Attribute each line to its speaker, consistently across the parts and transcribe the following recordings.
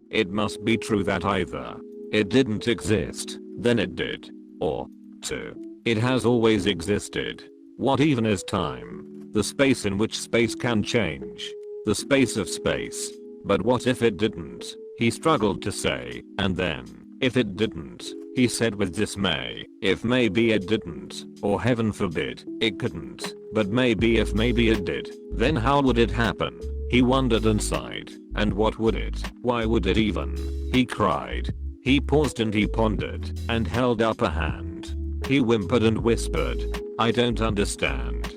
Speaker 1: It must be true that either it didn't exist, then it did, or 2. It has always existed. What even is time? The space in which space can change. The space of space. But what if it didn't? He struggled to say, and then, if it didn't, he said with dismay, if maybe it didn't, or heaven forbid, it couldn't, but maybe if maybe it did, then how would it happen? He wondered and sighed, and what would it? Why would it even? He cried. He paused and he pondered, and held up a hand. He whimpered and whispered, I don't understand.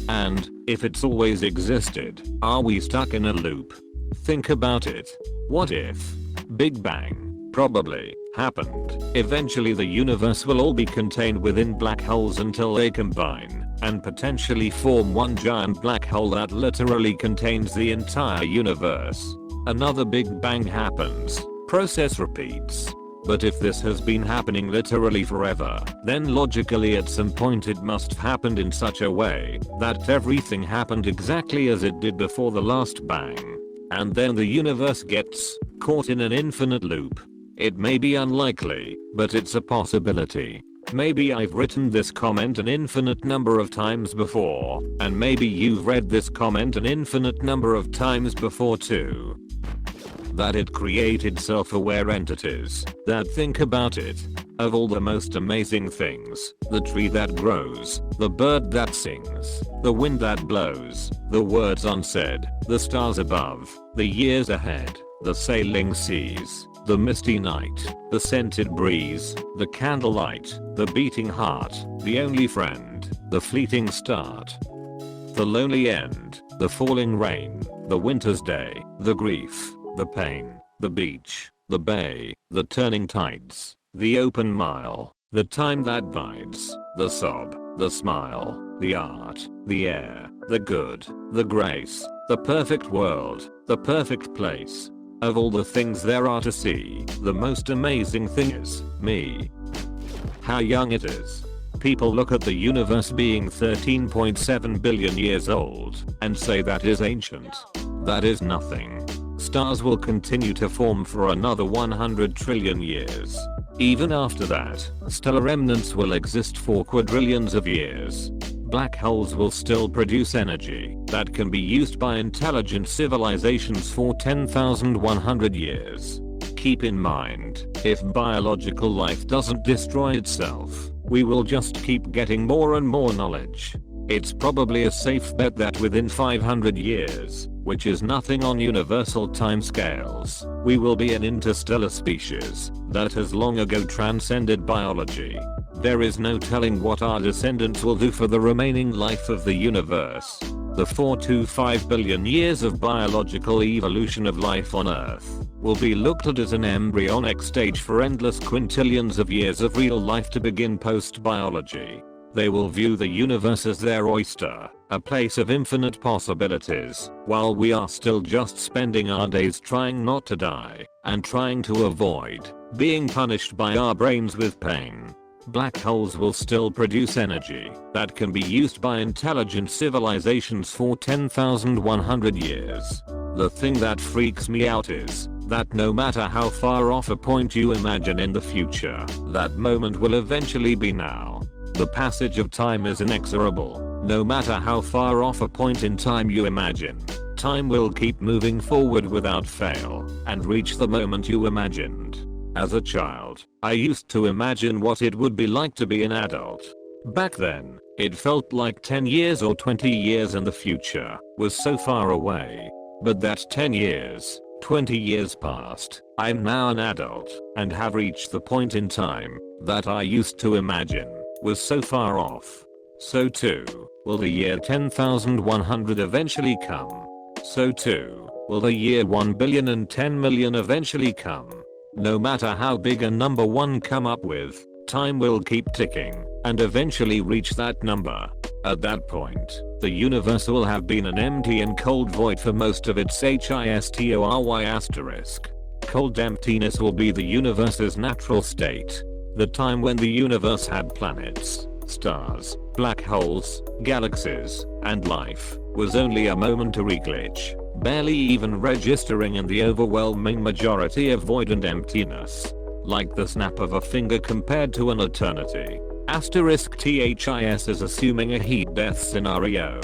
Speaker 1: And, if it's always existed, are we stuck in a loop? Think about it. What if Big Bang probably happened? Eventually the universe will all be contained within black holes until they combine and potentially form one giant black hole that literally contains the entire universe. Another Big Bang happens. Process repeats. But if this has been happening literally forever, then logically at some point it must have happened in such a way that everything happened exactly as it did before the last bang. And then the universe gets caught in an infinite loop. It may be unlikely, but it's a possibility. Maybe I've written this comment an infinite number of times before, and maybe you've read this comment an infinite number of times before too. That it created self-aware entities that think about it. Of all the most amazing things, the tree that grows, the bird that sings, the wind that blows, the words unsaid, the stars above, the years ahead, the sailing seas, the misty night, the scented breeze, the candlelight, the beating heart, the only friend, the fleeting start, the lonely end, the falling rain, the winter's day, the grief, the pain, the beach, the bay, the turning tides, the open mile, the time that bites, the sob, the smile, the art, the air, the good, the grace, the perfect world, the perfect place. Of all the things there are to see, the most amazing thing is me. How young it is. People look at the universe being 13.7 billion years old and say that is ancient. That is nothing. Stars will continue to form for another 100 trillion years. Even after that, stellar remnants will exist for quadrillions of years. Black holes will still produce energy that can be used by intelligent civilizations for 10,100 years. Keep in mind, if biological life doesn't destroy itself, we will just keep getting more and more knowledge. It's probably a safe bet that within 500 years, which is nothing on universal timescales, we will be an interstellar species that has long ago transcended biology. There is no telling what our descendants will do for the remaining life of the universe. The 4 to 5 billion years of biological evolution of life on Earth will be looked at as an embryonic stage for endless quintillions of years of real life to begin post-biology. They will view the universe as their oyster, a place of infinite possibilities, while we are still just spending our days trying not to die, and trying to avoid being punished by our brains with pain. Black holes will still produce energy that can be used by intelligent civilizations for 10,100 years. The thing that freaks me out is that no matter how far off a point you imagine in the future, that moment will eventually be now. The passage of time is inexorable. No matter how far off a point in time you imagine, time will keep moving forward without fail and reach the moment you imagined. As a child, I used to imagine what it would be like to be an adult. Back then, it felt like 10 years or 20 years in the future was so far away. But that 10 years, 20 years passed. I'm now an adult and have reached the point in time that I used to imagine was so far off. So too, will the year 10,100 eventually come. So too, will the year 1,010,000,000 eventually come. No matter how big a number one come up with, time will keep ticking and eventually reach that number. At that point, the universe will have been an empty and cold void for most of its history*. Cold emptiness will be the universe's natural state. The time when the universe had planets, stars, black holes, galaxies, and life was only a momentary glitch. barely even registering in the overwhelming majority of void and emptiness. Like the snap of a finger compared to an eternity. *THIS is assuming a heat death scenario.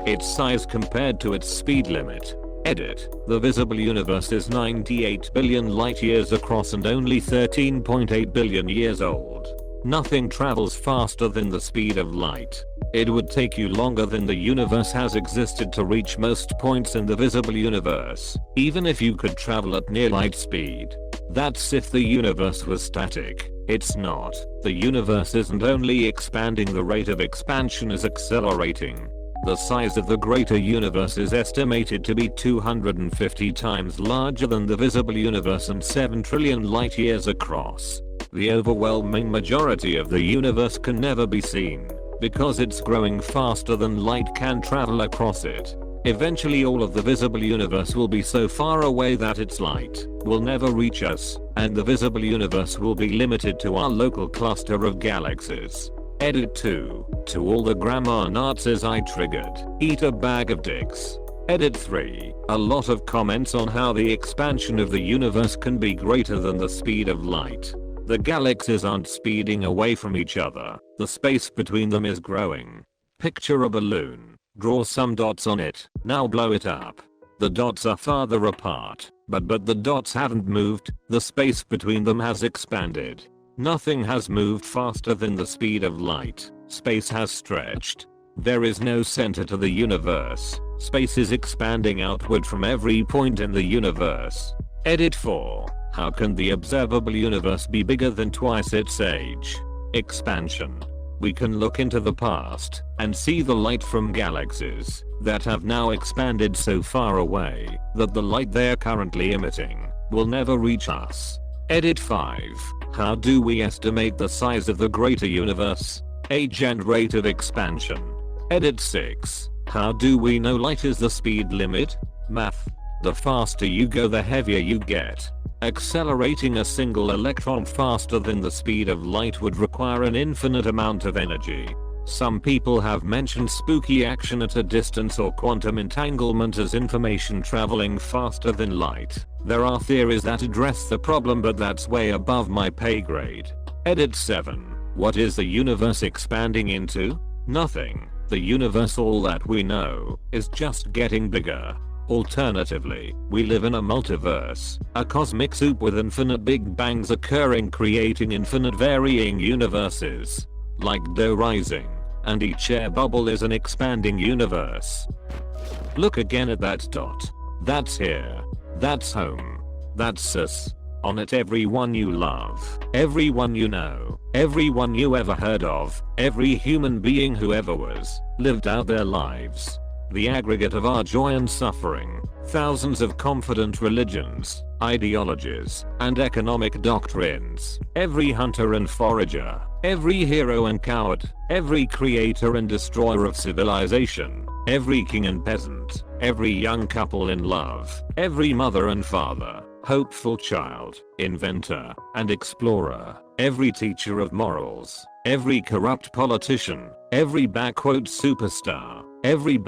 Speaker 1: Its size compared to its speed limit. Edit. The visible universe is 98 billion light years across and only 13.8 billion years old. Nothing travels faster than the speed of light. It would take you longer than the universe has existed to reach most points in the visible universe, even if you could travel at near light speed. That's if the universe was static. It's not. The universe isn't only expanding, the rate of expansion is accelerating. The size of the greater universe is estimated to be 250 times larger than the visible universe and 7 trillion light years across. The overwhelming majority of the universe can never be seen, because it's growing faster than light can travel across it. Eventually all of the visible universe will be so far away that its light will never reach us, and the visible universe will be limited to our local cluster of galaxies. Edit 2. To all the grammar Nazis I triggered, eat a bag of dicks. Edit 3. A lot of comments on how the expansion of the universe can be greater than the speed of light. The galaxies aren't speeding away from each other, the space between them is growing. Picture a balloon, draw some dots on it, now blow it up. The dots are farther apart, but the dots haven't moved, the space between them has expanded. Nothing has moved faster than the speed of light. Space has stretched. There is no center to the universe. Space is expanding outward from every point in the universe. Edit 4. How can the observable universe be bigger than twice its age? Expansion. We can look into the past and see the light from galaxies that have now expanded so far away that the light they're currently emitting will never reach us. Edit 5. How do we estimate the size of the greater universe? Age and rate of expansion. Edit 6. How do we know light is the speed limit? Math. The faster you go, the heavier you get. Accelerating a single electron faster than the speed of light would require an infinite amount of energy. Some people have mentioned spooky action at a distance or quantum entanglement as information traveling faster than light. There are theories that address the problem, but that's way above my pay grade. Edit 7. What is the universe expanding into? Nothing. The universe, all that we know, is just getting bigger. Alternatively, we live in a multiverse, a cosmic soup with infinite big bangs occurring, creating infinite varying universes. Like dough rising, and each air bubble is an expanding universe. Look again at that dot. That's here. That's home. That's us. On it, everyone you love, everyone you know, everyone you ever heard of, every human being who ever was, lived out their lives. The aggregate of our joy and suffering, thousands of confident religions, ideologies, and economic doctrines, every hunter and forager, every hero and coward, every creator and destroyer of civilization, every king and peasant, every young couple in love, every mother and father, hopeful child, inventor, and explorer, every teacher of morals, every corrupt politician, every superstar, every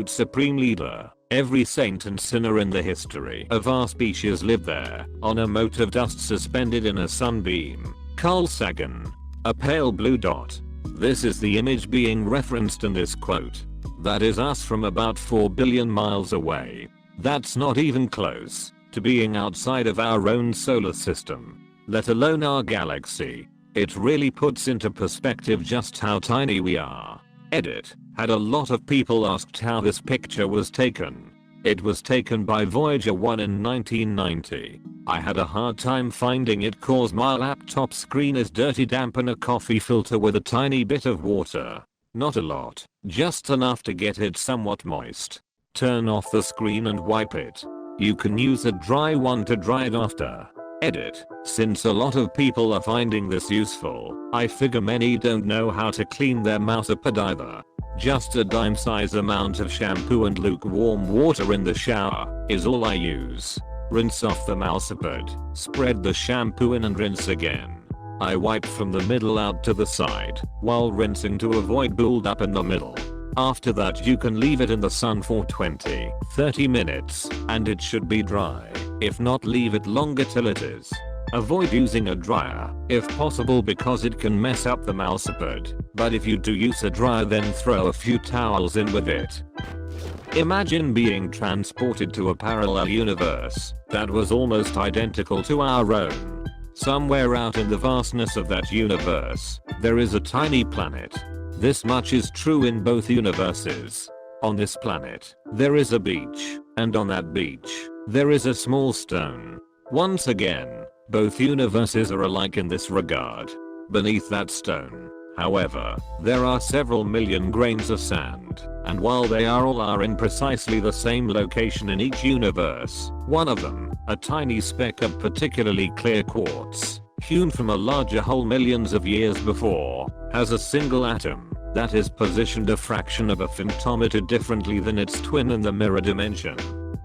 Speaker 1: supreme leader, every saint and sinner in the history of our species lived there, on a mote of dust suspended in a sunbeam. Carl Sagan. A pale blue dot. This is the image being referenced in this quote. That is us from about 4 billion miles away. That's not even close to being outside of our own solar system, let alone our galaxy. It really puts into perspective just how tiny we are. Edit. Had a lot of people asked how this picture was taken. It was taken by Voyager 1 in 1990. I had a hard time finding it cause my laptop screen is dirty, damp, and a coffee filter with a tiny bit of water. Not a lot, just enough to get it somewhat moist. Turn off the screen and wipe it. You can use a dry one to dry it after. Edit. Since a lot of people are finding this useful, I figure many don't know how to clean their mousepad either. Just a dime-size amount of shampoo and lukewarm water in the shower is all I use. Rinse off the mousepad, spread the shampoo in and rinse again. I wipe from the middle out to the side while rinsing to avoid build up in the middle. After that you can leave it in the sun for 20-30 minutes and it should be dry. If not, leave it longer till it is. Avoid using a dryer, if possible, because it can mess up the mousepad, but if you do use a dryer then throw a few towels in with it. Imagine being transported to a parallel universe that was almost identical to our own. Somewhere out in the vastness of that universe, there is a tiny planet. This much is true in both universes. On this planet, there is a beach, and on that beach, there is a small stone. Once again, both universes are alike in this regard. Beneath that stone, however, there are several million grains of sand, and while they are in precisely the same location in each universe, one of them, a tiny speck of particularly clear quartz, hewn from a larger hole millions of years before, has a single atom that is positioned a fraction of a femtometer differently than its twin in the mirror dimension.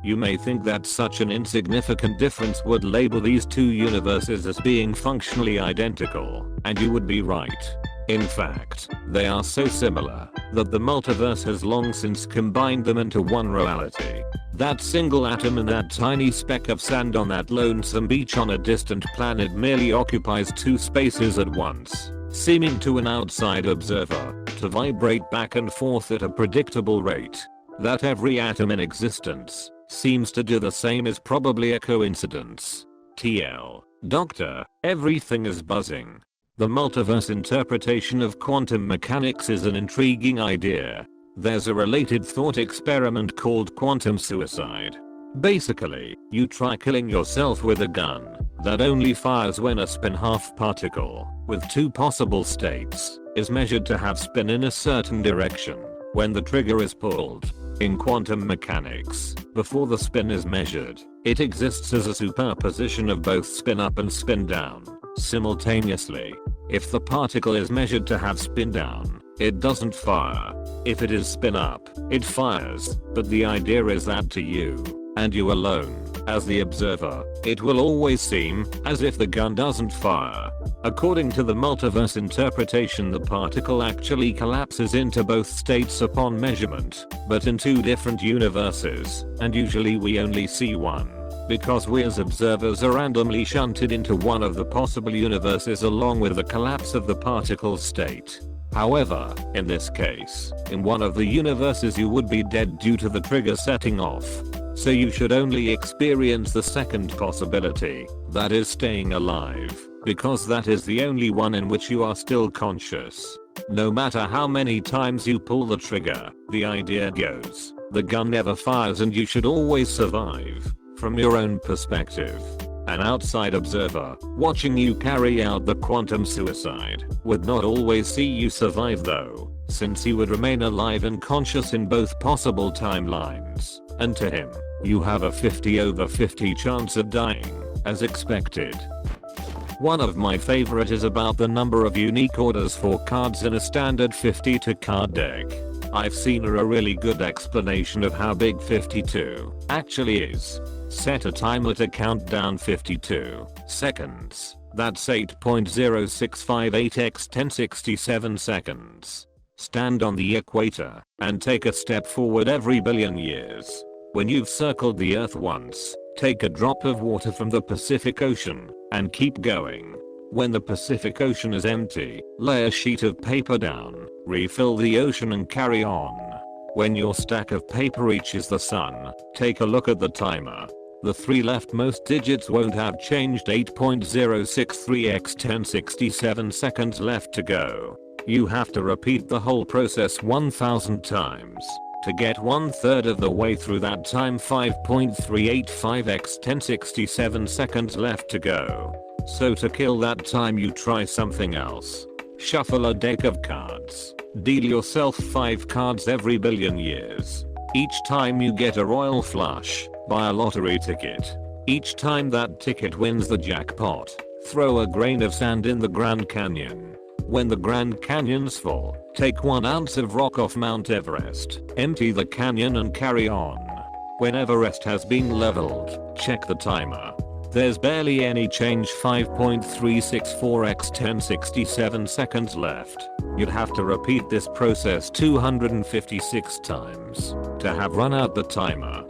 Speaker 1: You may think that such an insignificant difference would label these two universes as being functionally identical, and you would be right. In fact, they are so similar that the multiverse has long since combined them into one reality. That single atom and that tiny speck of sand on that lonesome beach on a distant planet merely occupies two spaces at once, seeming to an outside observer to vibrate back and forth at a predictable rate. That every atom in existence seems to do the same is probably a coincidence. TL. Doctor, everything is buzzing. The multiverse interpretation of quantum mechanics is an intriguing idea. There's a related thought experiment called quantum suicide. Basically, you try killing yourself with a gun that only fires when a spin-half particle, with two possible states, is measured to have spin in a certain direction when the trigger is pulled. In quantum mechanics, before the spin is measured, it exists as a superposition of both spin up and spin down simultaneously. If the particle is measured to have spin down, it doesn't fire. If it is spin up, it fires, but the idea is that to you, and you alone, as the observer, it will always seem as if the gun doesn't fire. According to the multiverse interpretation, the particle actually collapses into both states upon measurement, but in two different universes, and usually we only see one, because we as observers are randomly shunted into one of the possible universes along with the collapse of the particle's state. However, in this case, in one of the universes you would be dead due to the trigger setting off. So you should only experience the second possibility, that is staying alive, because that is the only one in which you are still conscious. No matter how many times you pull the trigger, the idea goes, the gun never fires and you should always survive. From your own perspective, an outside observer, watching you carry out the quantum suicide, would not always see you survive though, since he would remain alive and conscious in both possible timelines, and to him, you have a 50/50 chance of dying, as expected. One of my favorite is about the number of unique orders for cards in a standard 52 card deck. I've seen a really good explanation of how big 52 actually is. Set a timer to count down 52 seconds. That's 8.0658 x 1067 seconds. Stand on the equator and take a step forward every billion years. When you've circled the Earth once, take a drop of water from the Pacific Ocean and keep going. When the Pacific Ocean is empty, lay a sheet of paper down, refill the ocean and carry on. When your stack of paper reaches the sun, take a look at the timer. The three leftmost digits won't have changed. 8.063 x 1067 seconds left to go. You have to repeat the whole process 1000 times to get 1/3 of the way through that time. 5.385 x 1067 seconds left to go. So to kill that time you try something else. Shuffle a deck of cards. Deal yourself 5 cards every billion years. Each time you get a royal flush, buy a lottery ticket. Each time that ticket wins the jackpot, throw a grain of sand in the Grand Canyon. When the Grand Canyon's full, take 1 ounce of rock off Mount Everest, empty the canyon and carry on. When Everest has been leveled, check the timer. There's barely any change. 5.364x 1067 seconds left. You'd have to repeat this process 256 times to have run out the timer.